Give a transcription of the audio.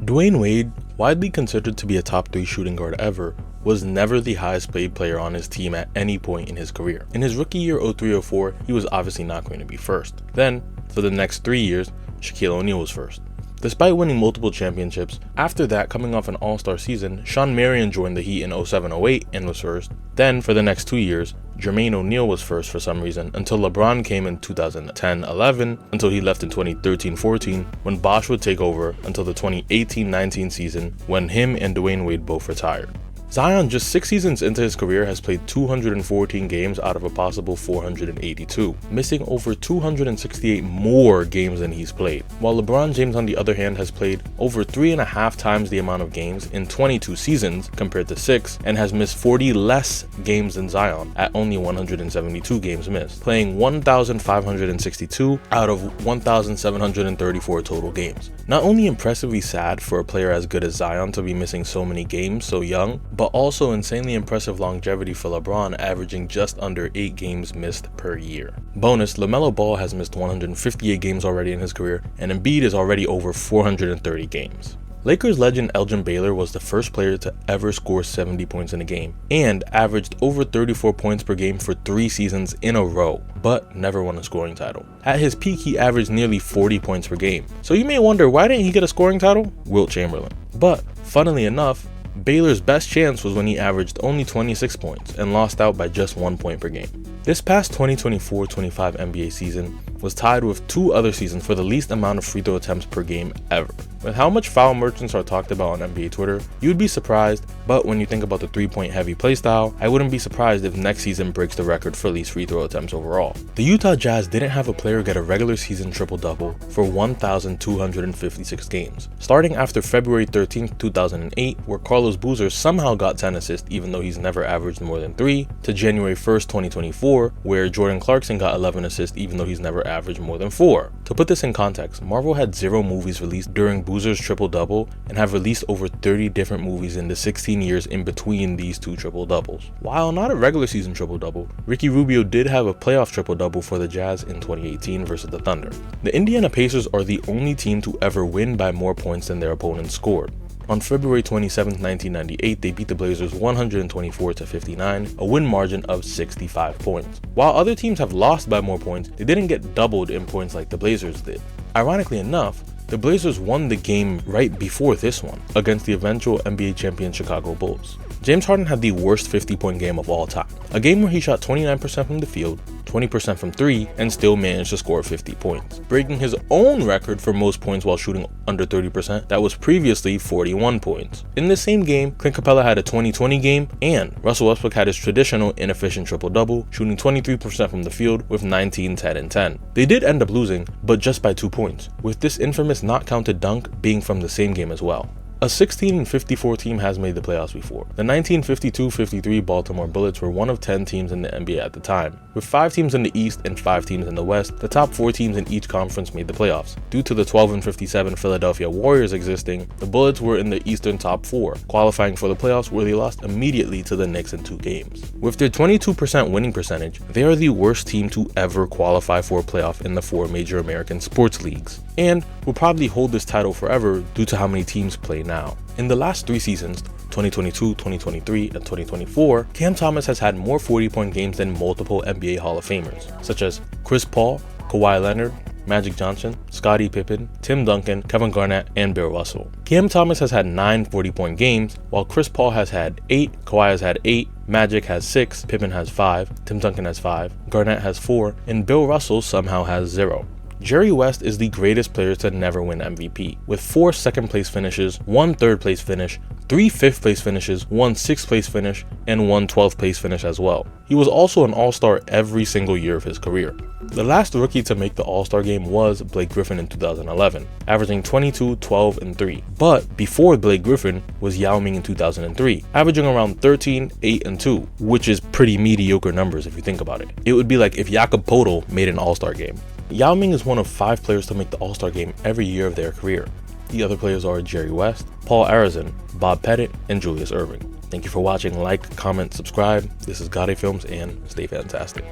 Dwayne Wade, widely considered to be a top 3 shooting guard ever, was never the highest paid player on his team at any point in his career. In his rookie year 03-04, he was obviously not going to be first. Then, for the next 3 years, Shaquille O'Neal was first. Despite winning multiple championships, after that, coming off an all-star season, Shawn Marion joined the Heat in 07-08 and was first. Then, for the next 2 years, Jermaine O'Neal was first for some reason, until LeBron came in 2010-11, until he left in 2013-14, when Bosh would take over, until the 2018-19 season, when him and Dwayne Wade both retired. Zion, just 6 seasons into his career, has played 214 games out of a possible 482, missing over 268 more games than he's played, while LeBron James, on the other hand, has played over 3.5 times the amount of games in 22 seasons compared to 6, and has missed 40 less games than Zion at only 172 games missed, playing 1,562 out of 1,734 total games. Not only impressively sad for a player as good as Zion to be missing so many games so young, but also insanely impressive longevity for LeBron, averaging just under 8 games missed per year. Bonus, LaMelo Ball has missed 158 games already in his career, and Embiid is already over 430 games. Lakers legend Elgin Baylor was the first player to ever score 70 points in a game, and averaged over 34 points per game for 3 seasons in a row, but never won a scoring title. At his peak, he averaged nearly 40 points per game. So you may wonder, why didn't he get a scoring title? Wilt Chamberlain. But, funnily enough, Baylor's best chance was when he averaged only 26 points and lost out by just 1 point per game. This past 2024-25 NBA season was tied with 2 other seasons for the least amount of free throw attempts per game ever. With how much foul merchants are talked about on NBA Twitter, you'd be surprised, but when you think about the 3-point heavy playstyle, I wouldn't be surprised if next season breaks the record for least free throw attempts overall. The Utah Jazz didn't have a player get a regular season triple-double for 1,256 games, starting after February 13, 2008, where Carlos Boozer somehow got 10 assists even though he's never averaged more than 3, to January 1st, 2024, where Jordan Clarkson got 11 assists even though he's never averaged more than 4. To put this in context, Marvel had 0 movies released during Boozer's triple-double and have released over 30 different movies in the 16 years in between these 2 triple-doubles. While not a regular season triple-double, Ricky Rubio did have a playoff triple-double for the Jazz in 2018 versus the Thunder. The Indiana Pacers are the only team to ever win by more points than their opponents scored. On February 27, 1998, they beat the Blazers 124-59, a win margin of 65 points. While other teams have lost by more points, they didn't get doubled in points like the Blazers did. Ironically enough, the Blazers won the game right before this one, against the eventual NBA champion Chicago Bulls. James Harden had the worst 50-point game of all time, a game where he shot 29% from the field, 20% from 3, and still managed to score 50 points, breaking his own record for most points while shooting under 30% that was previously 41 points. In the same game, Clint Capella had a 20-20 game, and Russell Westbrook had his traditional inefficient triple-double, shooting 23% from the field with 19, 10, and 10. They did end up losing, but just by 2 points, with this infamous not counted dunk being from the same game as well. A 16-54 team has made the playoffs before. The 1952-53 Baltimore Bullets were one of 10 teams in the NBA at the time. With 5 teams in the East and 5 teams in the West, the top 4 teams in each conference made the playoffs. Due to the 12-57 Philadelphia Warriors existing, the Bullets were in the Eastern top 4, qualifying for the playoffs where they lost immediately to the Knicks in 2 games. With their 22% winning percentage, they are the worst team to ever qualify for a playoff in the 4 major American sports leagues, and will probably hold this title forever due to how many teams play now. In the last 3 seasons, 2022, 2023, and 2024, Cam Thomas has had more 40-point games than multiple NBA Hall of Famers, such as Chris Paul, Kawhi Leonard, Magic Johnson, Scottie Pippen, Tim Duncan, Kevin Garnett, and Bill Russell. Cam Thomas has had 9 40-point games, while Chris Paul has had 8, Kawhi has had 8, Magic has 6, Pippen has 5, Tim Duncan has 5, Garnett has 4, and Bill Russell somehow has 0. Jerry West is the greatest player to never win MVP, with 4 second-place finishes, 1 third-place finish, 3 fifth-place finishes, 1 sixth-place finish, and 1 12th-place finish as well. He was also an All-Star every single year of his career. The last rookie to make the All-Star game was Blake Griffin in 2011, averaging 22, 12, and 3. But before Blake Griffin was Yao Ming in 2003, averaging around 13, 8, and 2, which is pretty mediocre numbers if you think about it. It would be like if Jakob Poeltl made an All-Star game. Yao Ming is one of 5 players to make the All-Star game every year of their career. The other players are Jerry West, Paul Arizin, Bob Pettit, and Julius Erving. Thank you for watching. Like, comment, subscribe. This is Gade Films, and stay fantastic.